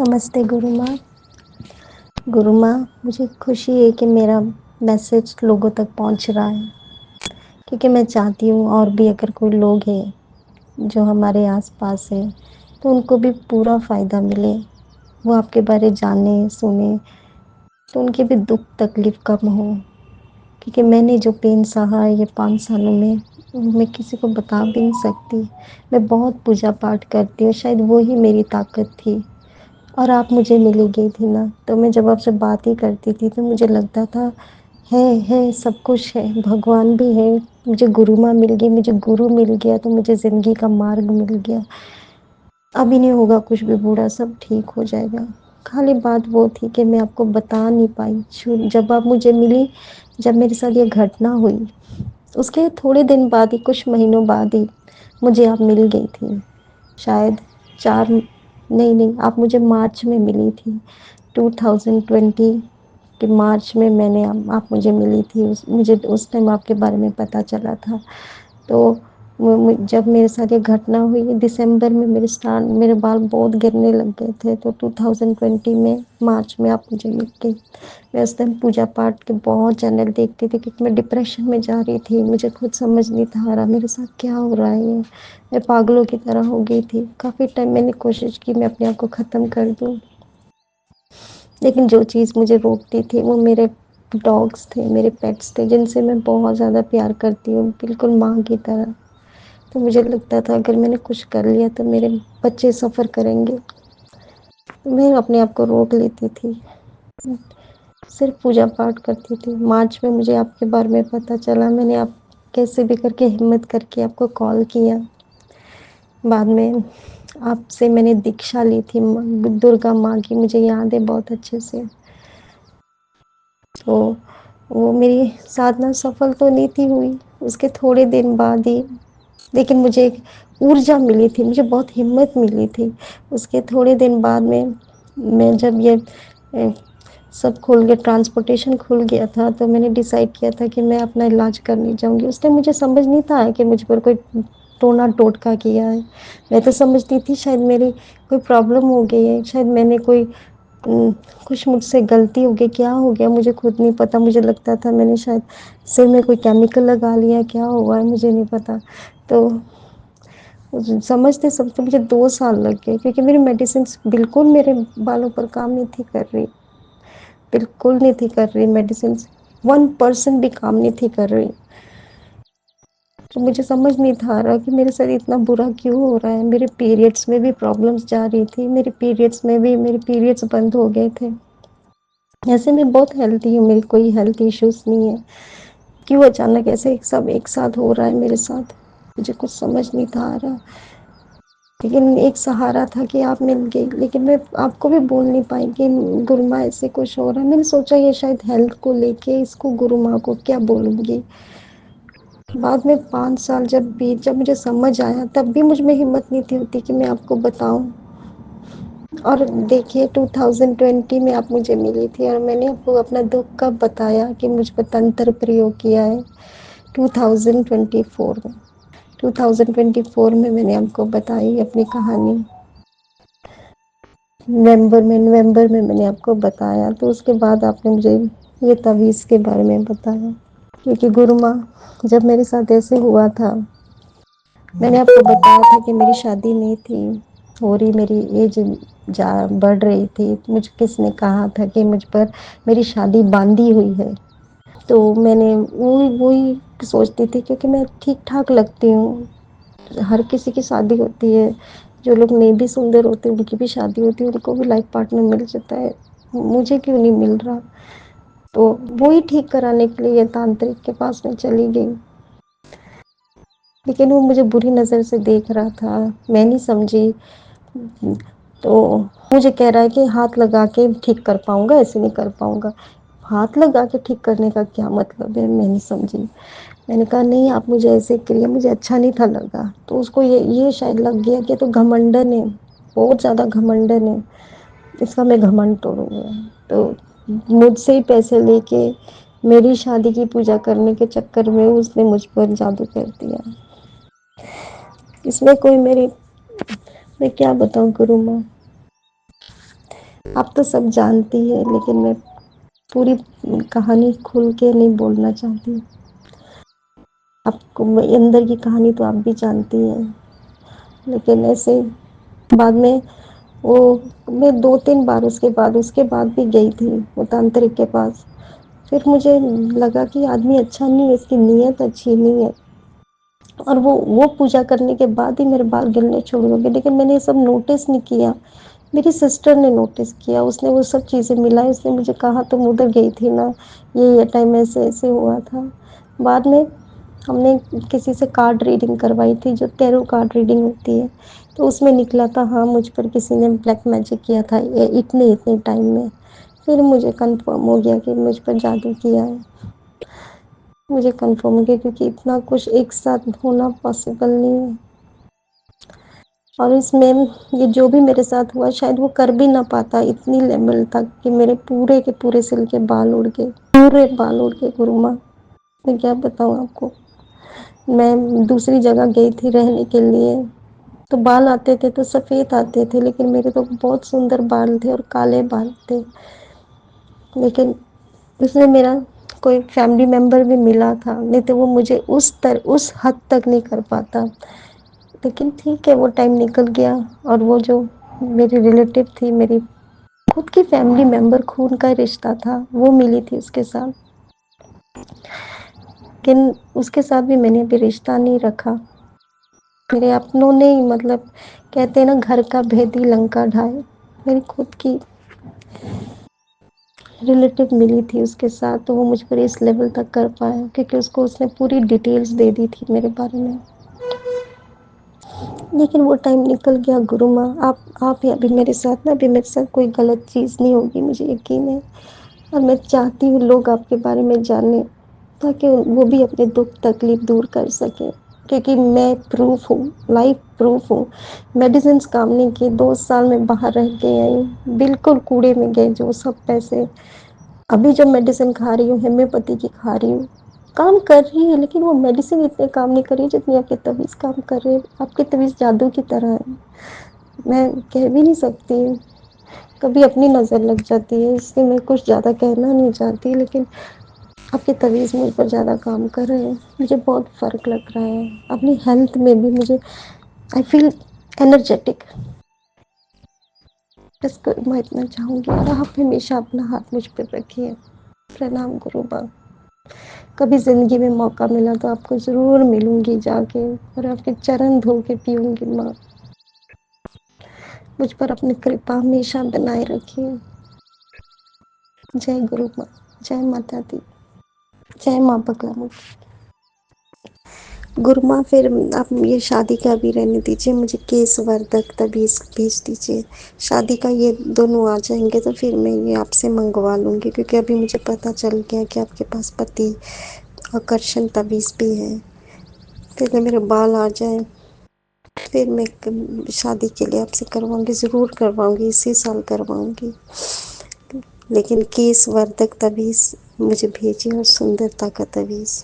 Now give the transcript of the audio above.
نمستے گرو ماں۔ گرو ماں، مجھے خوشی ہے کہ میرا میسج لوگوں تک پہنچ رہا ہے، کیونکہ میں چاہتی ہوں اور بھی اگر کوئی لوگ ہیں جو ہمارے آس پاس ہے تو ان کو بھی پورا فائدہ ملے، وہ آپ کے بارے جانیں سنیں تو ان کے بھی دکھ تکلیف کم ہو، کیونکہ میں نے جو پین سہا ہے یہ 5 سالوں میں کسی کو بتا بھی نہیں سکتی۔ میں بہت پوجا پاٹ کرتی ہوں، شاید وہی میری طاقت تھی، اور آپ مجھے ملی گئی تھی نا، تو میں جب آپ سے بات ہی کرتی تھی تو مجھے لگتا تھا ہے سب کچھ ہے، بھگوان بھی ہے، مجھے گرو ماں مل گئی، مجھے گرو مل گیا تو مجھے زندگی کا مارگ مل گیا، ابھی نہیں ہوگا کچھ بھی برا، سب ٹھیک ہو جائے گا۔ خالی بات وہ تھی کہ میں آپ کو بتا نہیں پائی، جب آپ مجھے ملی، جب میرے ساتھ یہ گھٹنا ہوئی اس کے تھوڑے دن بعد ہی، کچھ مہینوں بعد ہی مجھے آپ مل گئی تھی، شاید نہیں آپ مجھے مارچ میں ملی تھی، 2020 کہ مارچ میں نے آپ مجھے ملی تھی، مجھے اس ٹائم آپ کے بارے میں پتہ چلا تھا۔ تو جب میرے ساتھ یہ گھٹنا ہوئی دسمبر میں، میرے بال بہت گرنے لگ گئے تھے، تو 2020 میں مارچ میں آپ مجھے مل گئی۔ میں اس ٹائم پوجا پاٹ کے بہت چینل دیکھتی تھی، کیونکہ میں ڈپریشن میں جا رہی تھی، مجھے خود سمجھ نہیں تھا آ رہا میرے ساتھ کیا ہو رہا ہے، میں پاگلوں کی طرح ہو گئی تھی۔ کافی ٹائم میں نے کوشش کی میں اپنے آپ کو ختم کر دوں، لیکن جو چیز مجھے روکتی تھی وہ میرے ڈاگس تھے، میرے پیٹس تھے، جن سے میں بہت زیادہ پیار کرتی ہوں، بالکل ماں کی طرح۔ تو مجھے لگتا تھا اگر میں نے کچھ کر لیا تو میرے بچے سفر کریں گے، میں اپنے آپ کو روک لیتی تھی، صرف پوجا پاٹ کرتی تھی۔ مارچ میں مجھے آپ کے بارے میں پتہ چلا، میں نے آپ کیسے بھی کر کے ہمت کر کے آپ کو کال کیا۔ بعد میں آپ سے میں نے دیکشا لی تھی درگا ماں کی، مجھے یاد ہے بہت اچھے سے۔ تو وہ میری سادھنا سفل تو نہیں تھی ہوئی، اس کے تھوڑے دن بعد ہی، لیکن مجھے ایک ارجا ملی تھی، مجھے بہت ہمت ملی تھی۔ اس کے تھوڑے دن بعد میں جب یہ سب کھل گیا، ٹرانسپورٹیشن کھل گیا تھا، تو میں نے ڈیسائیڈ کیا تھا کہ میں اپنا علاج کرنے جاؤں گی۔ اس ٹائم مجھے سمجھ نہیں تھا کہ مجھ پر کوئی ٹونا ٹوٹکا کیا ہے، میں تو سمجھتی تھی شاید میری کوئی پرابلم ہو گئی ہے، شاید میں نے کچھ مجھ سے غلطی ہو گئی، کیا ہو گیا مجھے خود نہیں پتا۔ مجھے لگتا تھا میں نے شاید سر میں کوئی کیمیکل لگا لیا، کیا ہوا ہے مجھے نہیں پتا۔ تو سمجھتے مجھے 2 سال لگ گئے، کیونکہ میری میڈیسنس بالکل میرے بالوں پر کام نہیں تھی کر رہی، بالکل نہیں تھی کر رہی میڈیسنس، 1% بھی کام نہیں تھی کر رہی۔ تو مجھے سمجھ نہیں تھا آ رہا کہ میرے ساتھ اتنا برا کیوں ہو رہا ہے۔ میرے پیریڈس میں بھی پرابلمس جا رہی تھی، میرے پیریڈس بند ہو گئے تھے۔ ایسے میں بہت ہیلتھی ہوں، میری کوئی ہیلتھ ایشوز نہیں ہے، کیوں اچانک ایسے سب ایک ساتھ ہو رہا ہے میرے ساتھ، مجھے کچھ سمجھ نہیں تھا آ رہا۔ لیکن ایک سہارا تھا کہ آپ مل گئی، لیکن میں آپ کو بھی بول نہیں پائی کہ گرو ماں ایسے کچھ ہو رہا ہے۔ میں نے سوچا یہ شاید ہیلتھ کو لے کے اس کو گرو ماں کو کیا بولوں گی۔ بعد میں 5 سال جب مجھے سمجھ آیا، تب بھی مجھ میں ہمت نہیں تھی ہوتی کہ میں آپ کو بتاؤں۔ اور دیکھیے 2020 میں آپ مجھے ملی تھی، اور میں نے آپ کو اپنا دکھ کب بتایا کہ مجھ پر تنتر پریوگ کیا ہے، 2024 میں۔ 2024 میں نے آپ کو بتائی اپنی کہانی، نومبر میں میں نے آپ کو بتایا۔ تو اس کے بعد آپ نے مجھے یہ تعویذ کے بارے میں بتایا، کیونکہ گرو ماں جب میرے ساتھ ایسے ہوا تھا، میں نے آپ کو بتایا تھا کہ میری شادی نہیں تھی ہو رہی، میری ایج بڑھ رہی تھی، مجھ کس نے کہا تھا کہ مجھ پر میری شادی باندھی ہوئی ہے۔ تو میں نے وہی سوچتی تھی، کیونکہ میں ٹھیک ٹھاک لگتی ہوں، ہر کسی کی شادی ہوتی ہے، جو لوگ نہیں بھی سندر ہوتے ان کی بھی شادی ہوتی ہے، ان کو بھی لائف پارٹنر مل جاتا ہے، مجھے کیوں نہیں مل رہا۔ تو وہی ٹھیک کرانے کے لیے تانترک کے پاس میں چلی گئی، لیکن وہ مجھے بری نظر سے دیکھ رہا تھا، میں نہیں سمجھی۔ تو مجھے کہہ رہا ہے کہ ہاتھ لگا کے ٹھیک کر پاؤں گا، ایسے نہیں کر پاؤں گا۔ ہاتھ لگا کے ٹھیک کرنے کا کیا مطلب ہے، میں نہیں سمجھی۔ میں نے کہا نہیں، آپ مجھے ایسے کریے، مجھے اچھا نہیں تھا لگا۔ تو اس کو یہ شاید لگ گیا کہ تو گھمنڈن ہے، بہت زیادہ گھمنڈن ہے، اس کا میں گھمنڈ توڑوں گا۔ تو مجھ سے ہی پیسے لے کے میری شادی کی پوجا کرنے کے چکر میں اس نے مجھ پر جادو کر دیا۔ اس میں میں کیا بتاؤں گرو ماں، آپ تو سب جانتی ہے، لیکن میں پوری کہانی کھل کے نہیں بولنا چاہتی. آپ کو اندر کی کہانی تو آپ بھی جانتی ہیں، لیکن ایسے بعد میں وہ میں 2 3 بار اس کے بعد بھی گئی تھی وہ تانترک کے پاس. پھر مجھے لگا کہ آدمی اچھا نہیں ہے، اس کی نیت اچھی نہیں ہے. اور وہ پوجا کرنے کے بعد ہی میرے بال گرنے چھوڑ گئے. لیکن میں نے یہ سب نوٹس نہیں کیا. میری سسٹر نے نوٹس کیا، اس نے وہ سب چیزیں ملائی. اس نے مجھے کہا تم ادھر گئی تھی نا، یہ ٹائم ایسے ایسے ہوا تھا. بعد میں ہم نے کسی سے کارڈ ریڈنگ کروائی تھی، جو ٹیرو کارڈ ریڈنگ ہوتی ہے. تو اس میں نکلا تھا ہاں مجھ پر کسی نے بلیک میجک کیا تھا اتنے ٹائم میں. پھر مجھے کنفرم ہو گیا کہ مجھ پر جادو کیا ہے. مجھے کنفرم ہو گیا کیونکہ اتنا کچھ ایک ساتھ ہونا پاسبل نہیں ہے. اور اس میں یہ جو بھی میرے ساتھ ہوا شاید وہ کر بھی نہ پاتا اتنی لیول تک کہ میرے پورے کے پورے سل کے بال اڑ گئے، پورے بال اڑ گئے. گروما میں کیا بتاؤں آپ کو. میں دوسری جگہ گئی تھی رہنے کے لیے، تو بال آتے تھے تو سفید آتے تھے، لیکن میرے تو بہت سندر بال تھے اور کالے بال تھے. لیکن اس میں میرا کوئی فیملی ممبر بھی ملا تھا، نہیں تو وہ مجھے اس حد تک نہیں کر پاتا. لیکن ٹھیک ہے، وہ ٹائم نکل گیا. اور وہ جو میری ریلیٹیو تھی، میری خود کی فیملی ممبر، خون کا رشتہ تھا، وہ ملی تھی اس کے ساتھ. لیکن اس کے ساتھ بھی میں نے ابھی رشتہ نہیں رکھا. میرے اپنوں نے مطلب کہتے ہیں نا گھر کا بھیدی لنکا ڈھائے. میری خود کی ریلیٹیو ملی تھی اس کے ساتھ، تو وہ مجھ پر اس لیول تک کر پایا کیونکہ اس کو اس نے پوری ڈیٹیلز دے دی تھی میرے بارے میں. لیکن وہ ٹائم نکل گیا گرو ماں. آپ ہی ابھی میرے ساتھ نا، ابھی میرے ساتھ کوئی غلط چیز نہیں ہوگی، مجھے یقین ہے. اور میں چاہتی ہوں لوگ آپ کے بارے میں جانیں، تاکہ وہ بھی اپنے دکھ تکلیف دور کر سکیں. کیونکہ میں پروف ہوں، لائف پروف ہوں. میڈیسنس کام نہیں کی. 2 سال میں باہر رہ کے آئی، بالکل کوڑے میں گئے جو سب پیسے. ابھی جب میڈیسن کھا رہی ہوں، ہومیوپیتھی کی کھا رہی ہوں، کام کر رہی ہے. لیکن وہ میڈیسن اتنے کام نہیں کر رہی جتنی آپ کی طبیعت کام کر رہے. آپ کی طبیعت جادو کی طرح ہے. میں کہہ بھی نہیں سکتی، کبھی اپنی نظر لگ جاتی ہے، اس لیے میں کچھ زیادہ کہنا نہیں چاہتی. لیکن آپ کی طویز مجھ پر زیادہ کام کر رہے ہیں. مجھے بہت فرق لگ رہا ہے اپنی ہیلتھ میں بھی. مجھے آئی فیل انرجیٹک. بس میں اتنا چاہوں گی اور آپ ہمیشہ اپنا ہاتھ مجھ پہ رکھیے. پرنام گرو ماں. کبھی زندگی میں موقع ملا تو آپ کو ضرور ملوں گی جا کے، اور آپ کے چرن دھو کے پیوں گی ماں. مجھ پر اپنی کرپا ہمیشہ بنائے رکھیے. جے گرو ماں، جے ماتا دی، جے ماں بگلا مکھ. گرو ماں پھر آپ یہ شادی کا بھی رہنے دیجیے، مجھے کیس وردک تعویذ بھیج دیجیے. شادی کا یہ دونوں آ جائیں گے تو پھر میں یہ آپ سے منگوا لوں گی، کیونکہ ابھی مجھے پتہ چل گیا کہ آپ کے پاس پتی آکرشن تعویذ بھی ہے. پھر میرے بال آ جائیں پھر میں شادی کے لیے آپ سے کرواؤں گی، ضرور کرواؤں گی، اسی سال کرواؤں گی. لیکن کیس وردک تعویذ مجھے بھیجیے، اور سندرتا کا تعویذ.